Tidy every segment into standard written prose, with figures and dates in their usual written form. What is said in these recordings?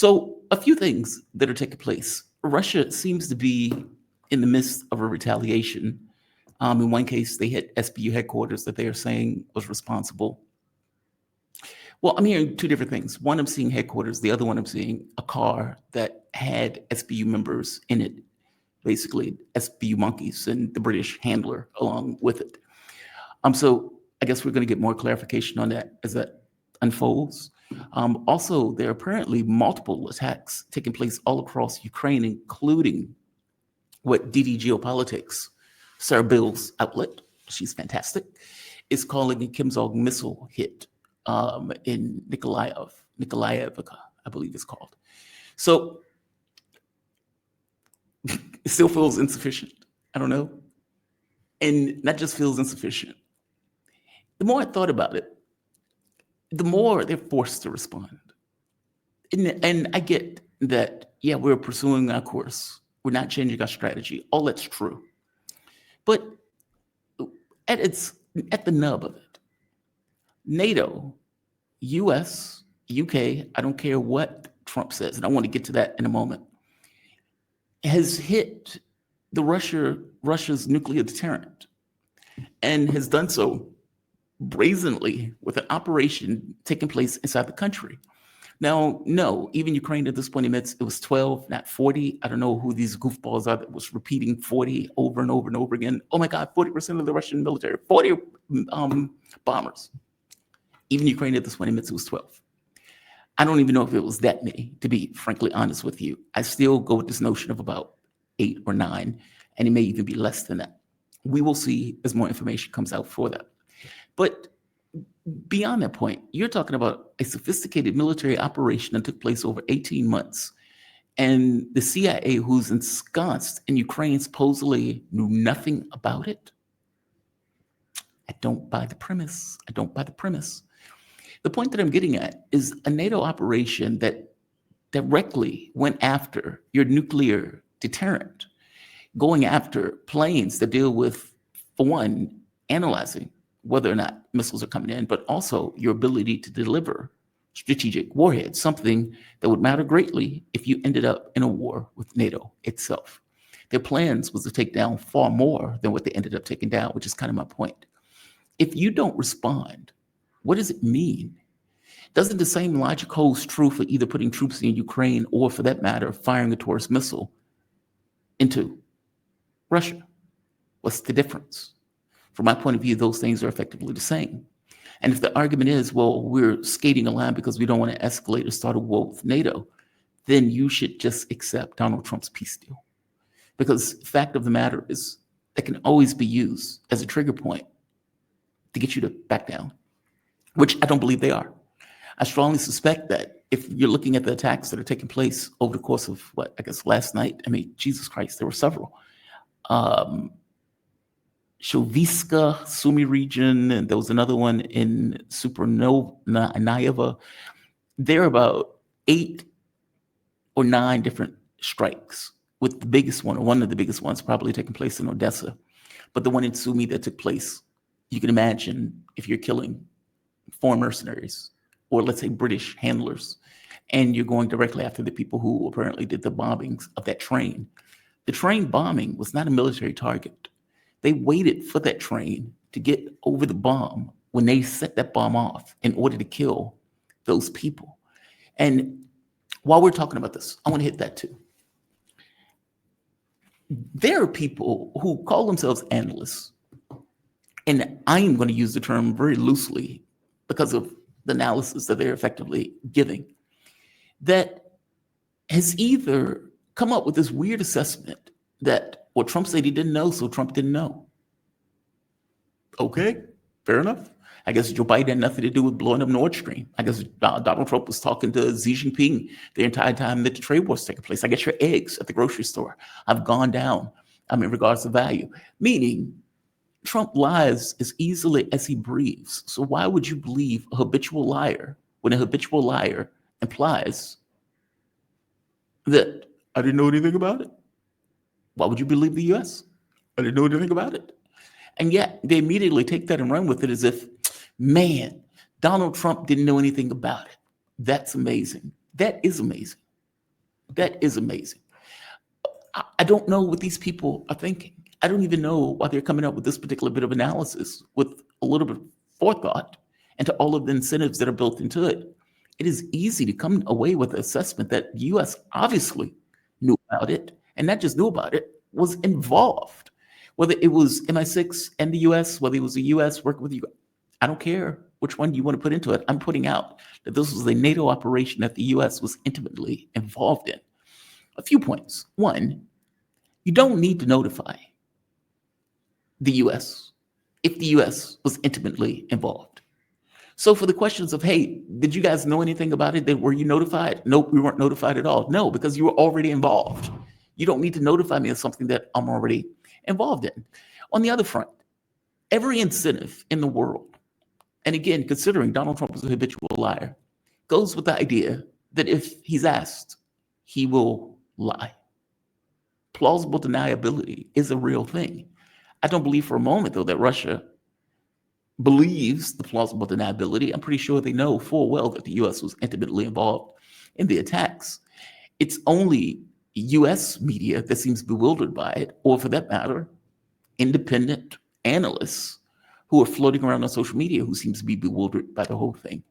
So a few things that are taking place. Russia seems to be in the midst of a retaliation. In one case, they hit SBU headquarters that they are saying was responsible. Well, I'm hearing two different things. One, I'm seeing headquarters. The other one, I'm seeing a car that had SBU members in it, basically SBU monkeys and the British handler along with it. So I guess we're going to get more clarification on that as that unfolds. Also, there are apparently multiple attacks taking place all across Ukraine, including what DD Geopolitics, Sarah Bill's outlet, she's fantastic, is calling a Kim Jong missile hit in Nikolaevka, I believe it's called. So it still feels insufficient. I don't know. And not just feels insufficient. The more I thought about it, the more they're forced to respond. And I get that, yeah, we're pursuing our course. We're not changing our strategy. All that's true. But at the nub of it, NATO, US, UK, I don't care what Trump says, and I want to get to that in a moment, has hit Russia's nuclear deterrent and has done so brazenly with an operation taking place inside the country. Now, no, even Ukraine at this point admits it was 12, not 40. I don't know who these goofballs are that was repeating 40 over and over and over again. Oh my God, 40% of the Russian military, 40 bombers. Even Ukraine at this point admits it was 12. I don't even know if it was that many, to be frankly honest with you. I still go with this notion of about 8 or 9, and it may even be less than that. We will see as more information comes out for that. But beyond that point, you're talking about a sophisticated military operation that took place over 18 months. And the CIA, who's ensconced in Ukraine, supposedly knew nothing about it. I don't buy the premise. The point that I'm getting at is a NATO operation that directly went after your nuclear deterrent, going after planes that deal with, for one, analyzing whether or not missiles are coming in, but also your ability to deliver strategic warheads, something that would matter greatly if you ended up in a war with NATO itself. Their plans was to take down far more than what they ended up taking down, which is kind of my point. If you don't respond, what does it mean? Doesn't the same logic hold true for either putting troops in Ukraine or, for that matter, firing a tourist missile into Russia? What's the difference? From my point of view, those things are effectively the same. And if the argument is, well, we're skating a line because we don't want to escalate or start a war with NATO, then you should just accept Donald Trump's peace deal. Because the fact of the matter is that can always be used as a trigger point to get you to back down, which I don't believe they are. I strongly suspect that if you're looking at the attacks that are taking place over the course of last night, I mean, Jesus Christ, there were several. Shoviska, Sumy region, and there was another one in Supernova. There are about 8 or 9 different strikes, with the biggest one, or one of the biggest ones, probably taking place in Odessa. But the one in Sumy that took place, you can imagine if you're killing foreign mercenaries, or let's say British handlers, and you're going directly after the people who apparently did the bombings of that train. The train bombing was not a military target. They waited for that train to get over the bomb when they set that bomb off in order to kill those people. And while we're talking about this, I want to hit that too. There are people who call themselves analysts, and I am going to use the term very loosely because of the analysis that they're effectively giving, that has either come up with this weird assessment that, well, Trump said he didn't know, so Trump didn't know. Okay, fair enough. I guess Joe Biden had nothing to do with blowing up Nord Stream. I guess Donald Trump was talking to Xi Jinping the entire time that the trade war was taking place. I guess your eggs at the grocery store have gone down in regards to value, meaning Trump lies as easily as he breathes. So why would you believe a habitual liar when a habitual liar implies that I didn't know anything about it? Why would you believe the US? I didn't know anything about it. And yet they immediately take that and run with it as if, man, Donald Trump didn't know anything about it. That's amazing. That is amazing. That is amazing. I don't know what these people are thinking. I don't even know why they're coming up with this particular bit of analysis with a little bit of forethought into all of the incentives that are built into it. It is easy to come away with the assessment that the US obviously knew about it, and not just knew about it, was involved. Whether it was MI6 and the US, whether it was the US working with you, I don't care which one you want to put into it. I'm putting out that this was a NATO operation that the US was intimately involved in. A few points. One, you don't need to notify the US if the US was intimately involved. So for the questions of, hey, did you guys know anything about it? Were you notified? Nope, we weren't notified at all. No, because you were already involved. You don't need to notify me of something that I'm already involved in. On the other front, every incentive in the world, and again, considering Donald Trump is a habitual liar, goes with the idea that if he's asked, he will lie. Plausible deniability is a real thing. I don't believe for a moment, though, that Russia believes the plausible deniability. I'm pretty sure they know full well that the US was intimately involved in the attacks. It's only US media that seems bewildered by it, or for that matter, independent analysts who are floating around on social media who seems to be bewildered by the whole thing.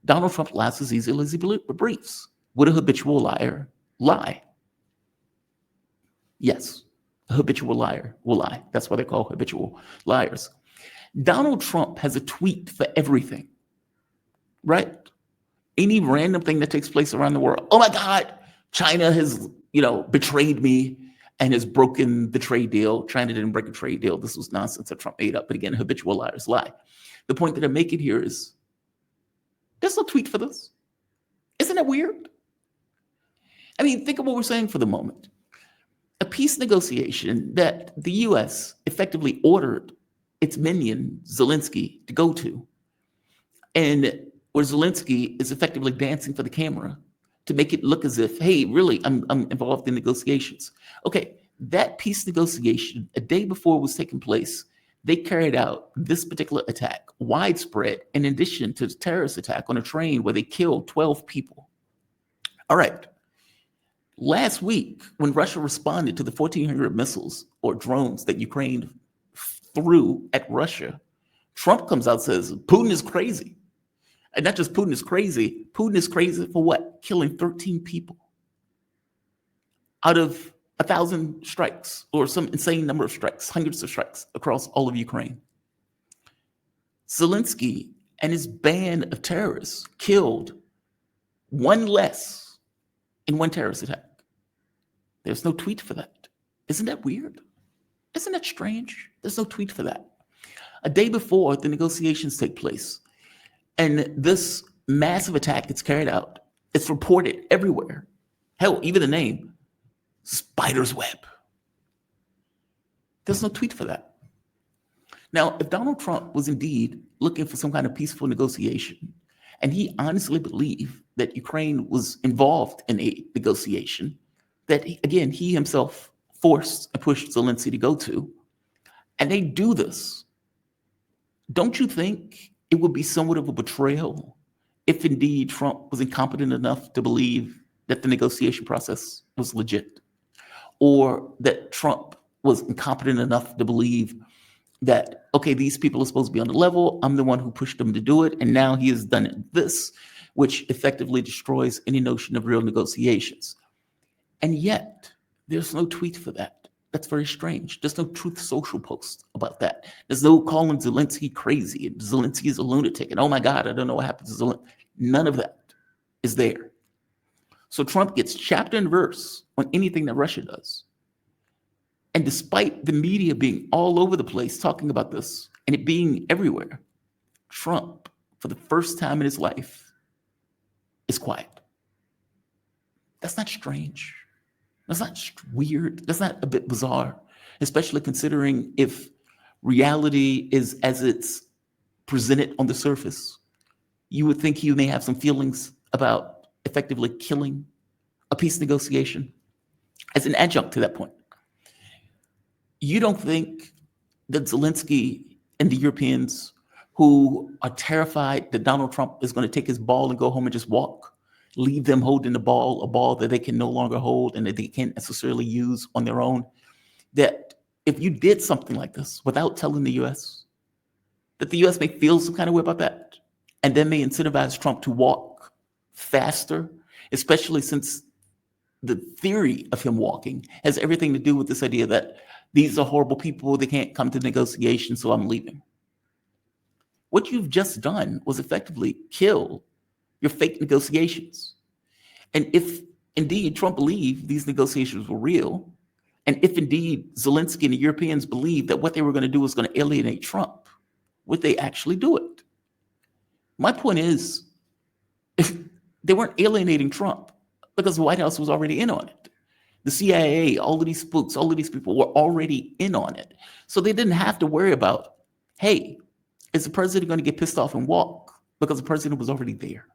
Donald Trump lies as easily as he breathes. Would a habitual liar lie? Yes, a habitual liar will lie. That's why they're called habitual liars. Donald Trump has a tweet for everything, right? Any random thing that takes place around the world. Oh my God, China has, betrayed me and has broken the trade deal. China didn't break a trade deal. This was nonsense that Trump made up. But again, habitual liars lie. The point that I'm making here is there's no tweet for this. Isn't that weird? I mean, think of what we're saying for the moment. A peace negotiation that the US effectively ordered its minion, Zelensky, to go to, and where Zelensky is effectively dancing for the camera to make it look as if, hey, really, I'm involved in negotiations. Okay, that peace negotiation, a day before it was taking place, they carried out this particular attack, widespread, in addition to the terrorist attack on a train where they killed 12 people. All right. Last week, when Russia responded to the 1,400 missiles or drones that Ukraine threw at Russia, Trump comes out and says, Putin is crazy. And not just Putin is crazy for what? Killing 13 people out of 1,000 strikes or some insane number of strikes, hundreds of strikes across all of Ukraine. Zelensky and his band of terrorists killed one less in one terrorist attack. There's no tweet for that. Isn't that weird? Isn't that strange? There's no tweet for that. A day before the negotiations take place, and this massive attack gets carried out, it's reported everywhere. Hell, even the name, Spider's Web. There's no tweet for that. Now, if Donald Trump was indeed looking for some kind of peaceful negotiation, and he honestly believed that Ukraine was involved in a negotiation, that, again, he himself forced and pushed Zelensky to go to, and they do this, don't you think it would be somewhat of a betrayal if indeed Trump was incompetent enough to believe that the negotiation process was legit, or that Trump was incompetent enough to believe that, okay, these people are supposed to be on the level, I'm the one who pushed them to do it, and now he has done it this, which effectively destroys any notion of real negotiations. And yet, there's no tweet for that. That's very strange. There's no Truth Social post about that. There's no calling Zelensky crazy and Zelensky is a lunatic and oh my God, I don't know what happened to Zelensky. None of that is there. So Trump gets chapter and verse on anything that Russia does. And despite the media being all over the place talking about this and it being everywhere, Trump, for the first time in his life, is quiet. That's not strange. That's not weird. That's not a bit bizarre, especially considering if reality is as it's presented on the surface. You would think he may have some feelings about effectively killing a peace negotiation as an adjunct to that point. You don't think that Zelensky and the Europeans who are terrified that Donald Trump is going to take his ball and go home and just walk, leave them holding a ball that they can no longer hold and that they can't necessarily use on their own. That if you did something like this without telling the US, that the US may feel some kind of way about that, and then may incentivize Trump to walk faster, especially since the theory of him walking has everything to do with this idea that these are horrible people, they can't come to negotiations, so I'm leaving. What you've just done was effectively kill your fake negotiations. And if indeed Trump believed these negotiations were real, and if indeed Zelensky and the Europeans believed that what they were going to do was going to alienate Trump, would they actually do it? My point is, if they weren't alienating Trump because the White House was already in on it. The CIA, all of these spooks, all of these people were already in on it. So they didn't have to worry about, hey, is the president going to get pissed off and walk? Because the president was already there.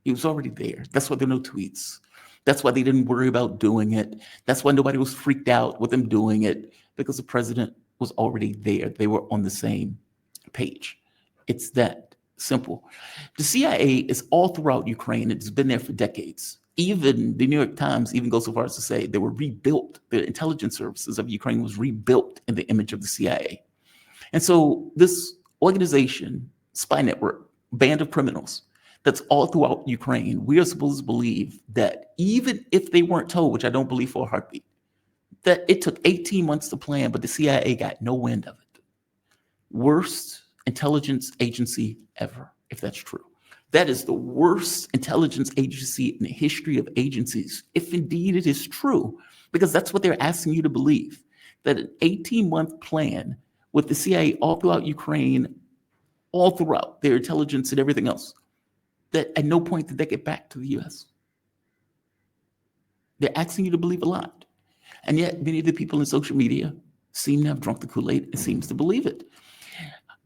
He was already there. That's why there are no tweets. That's why they didn't worry about doing it. That's why nobody was freaked out with them doing it, because the president was already there. They were on the same page. It's that simple. The CIA is all throughout Ukraine. It's been there for decades. Even the New York Times even goes so far as to say they were rebuilt. The intelligence services of Ukraine was rebuilt in the image of the CIA. And so this organization, spy network, band of criminals, that's all throughout Ukraine, we are supposed to believe that even if they weren't told, which I don't believe for a heartbeat, that it took 18 months to plan, but the CIA got no wind of it. Worst intelligence agency ever, if that's true. That is the worst intelligence agency in the history of agencies, if indeed it is true, because that's what they're asking you to believe, that an 18-month plan with the CIA all throughout Ukraine, all throughout their intelligence and everything else, that at no point did they get back to the US. They're asking you to believe a lot. And yet many of the people in social media seem to have drunk the Kool-Aid and seems to believe it.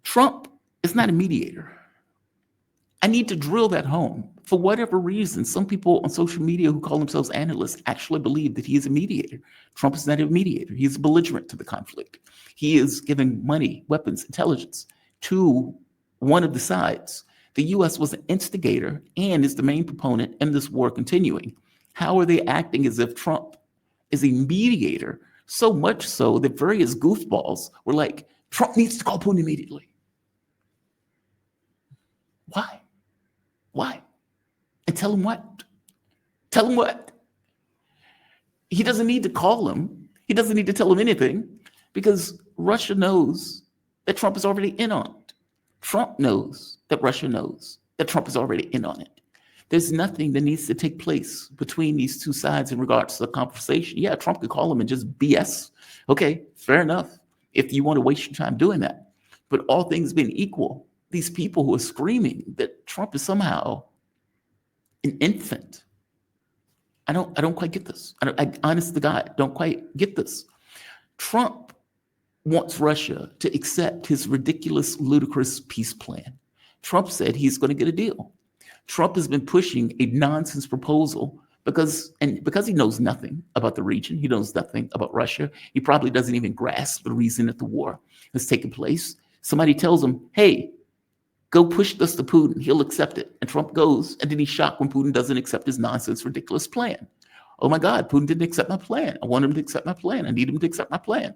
Trump is not a mediator. I need to drill that home. For whatever reason, some people on social media who call themselves analysts actually believe that he is a mediator. Trump is not a mediator. He is a belligerent to the conflict. He is giving money, weapons, intelligence to one of the sides. The US was an instigator and is the main proponent in this war continuing. How are they acting as if Trump is a mediator? So much so that various goofballs were like, Trump needs to call Putin immediately. Why? Why? And tell him what? Tell him what? He doesn't need to call him. He doesn't need to tell him anything because Russia knows that Trump is already in on it. Trump knows that Russia knows that Trump is already in on it. There's nothing that needs to take place between these two sides in regards to the conversation. Yeah, Trump could call him and just BS. Okay, fair enough, if you want to waste your time doing that. But all things being equal, these people who are screaming that Trump is somehow an infant, I don't quite get this. I honest to God, don't quite get this. Trump wants Russia to accept his ridiculous, ludicrous peace plan. Trump said he's going to get a deal. Trump has been pushing a nonsense proposal because he knows nothing about the region. He knows nothing about Russia. He probably doesn't even grasp the reason that the war has taken place. Somebody tells him, hey, go push this to Putin. He'll accept it. And Trump goes, and then he's shocked when Putin doesn't accept his nonsense, ridiculous plan. Oh my God, Putin didn't accept my plan. I want him to accept my plan. I need him to accept my plan.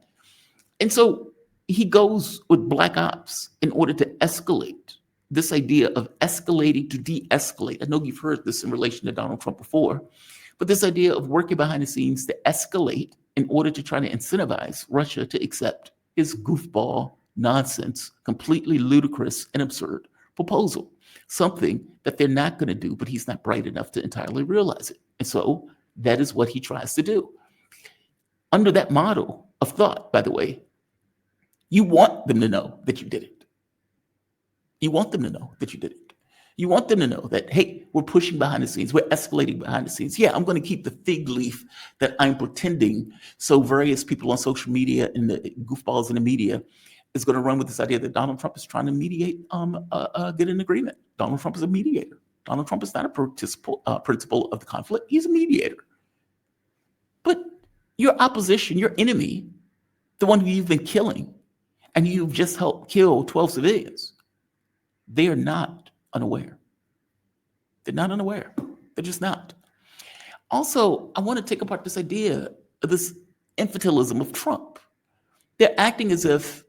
And so he goes with black ops in order to escalate this idea of escalating to de-escalate. I know you've heard this in relation to Donald Trump before, but this idea of working behind the scenes to escalate in order to try to incentivize Russia to accept his goofball, nonsense, completely ludicrous and absurd proposal, something that they're not going to do, but he's not bright enough to entirely realize it. And so that is what he tries to do. Under that model of thought, by the way, you want them to know that you did it. You want them to know that you did it. You want them to know that, hey, we're pushing behind the scenes. We're escalating behind the scenes. Yeah, I'm going to keep the fig leaf that I'm pretending. So various people on social media and the goofballs in the media is going to run with this idea that Donald Trump is trying to mediate, get an agreement. Donald Trump is a mediator. Donald Trump is not a principal of the conflict. He's a mediator. But your opposition, your enemy, the one who you've been killing, and you've just helped kill 12 civilians, they are not unaware. They're not unaware. They're just not. Also, I want to take apart this idea of this infantilism of Trump. They're acting as if,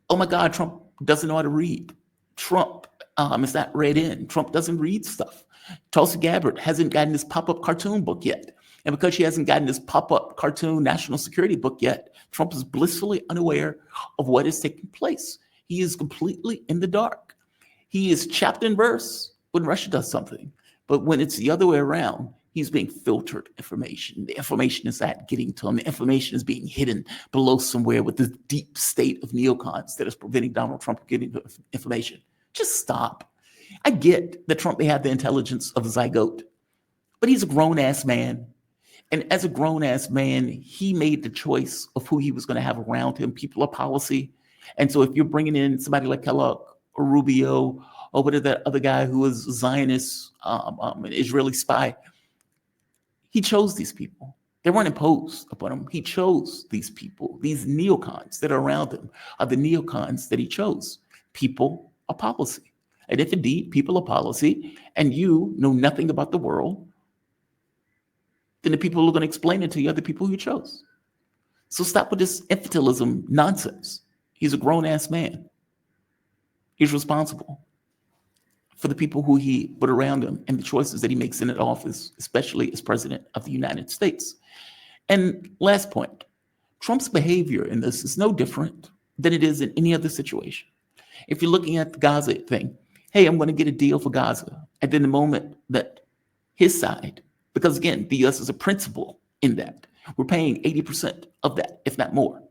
oh my God, Trump doesn't know how to read. Trump is not read in. Trump doesn't read stuff. Tulsi Gabbard hasn't gotten this pop-up cartoon book yet. And because she hasn't gotten this pop-up cartoon national security book yet, Trump is blissfully unaware of what is taking place. He is completely in the dark. He is chapped in verse when Russia does something. But when it's the other way around, he's being filtered information. The information is not getting to him. The information is being hidden below somewhere with this deep state of neocons that is preventing Donald Trump from getting the information. Just stop. I get that Trump may have the intelligence of a zygote, but he's a grown-ass man. And as a grown-ass man, he made the choice of who he was going to have around him, people of policy. And so if you're bringing in somebody like Kellogg or Rubio or whatever that other guy who was a Zionist, an Israeli spy, he chose these people. They weren't imposed upon him. He chose these people. These neocons that are around him are the neocons that he chose. People of policy. And if indeed people of policy and you know nothing about the world, then the people who are going to explain it to you are the people who you chose. So stop with this infantilism nonsense. He's a grown-ass man. He's responsible for the people who he put around him and the choices that he makes in that office, especially as president of the United States. And last point, Trump's behavior in this is no different than it is in any other situation. If you're looking at the Gaza thing, hey, I'm going to get a deal for Gaza. And then the moment that his side, because again, the U.S. is a principal in that, we're paying 80% of that, if not more.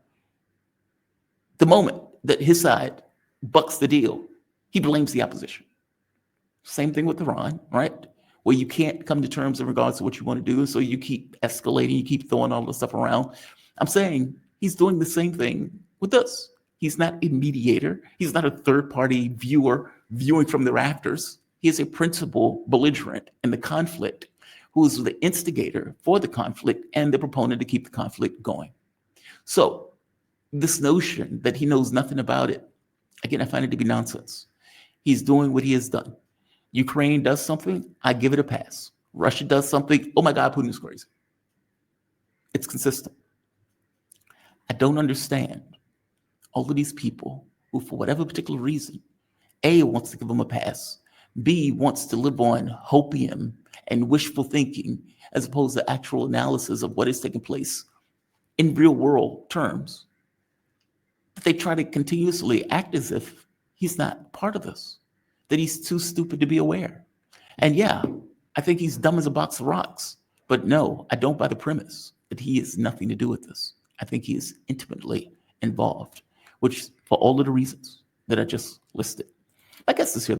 The moment that his side bucks the deal, he blames the opposition. Same thing with Iran, right? Where you can't come to terms in regards to what you want to do. So you keep escalating, you keep throwing all this stuff around. I'm saying he's doing the same thing with us. He's not a mediator. He's not a third-party viewer viewing from the rafters. He is a principal belligerent in the conflict who is the instigator for the conflict and the proponent to keep the conflict going. So this notion that he knows nothing about it, again, I find it to be nonsense. He's doing what he has done. Ukraine does something, I give it a pass. Russia does something, oh my God, Putin is crazy. It's consistent. I don't understand all of these people who, for whatever particular reason, A, wants to give them a pass, B, wants to live on hopium and wishful thinking as opposed to actual analysis of what is taking place in real world terms. But they try to continuously act as if he's not part of this, that he's too stupid to be aware. And yeah, I think he's dumb as a box of rocks. But no, I don't buy the premise that he has nothing to do with this. I think he is intimately involved, which for all of the reasons that I just listed. I guess this here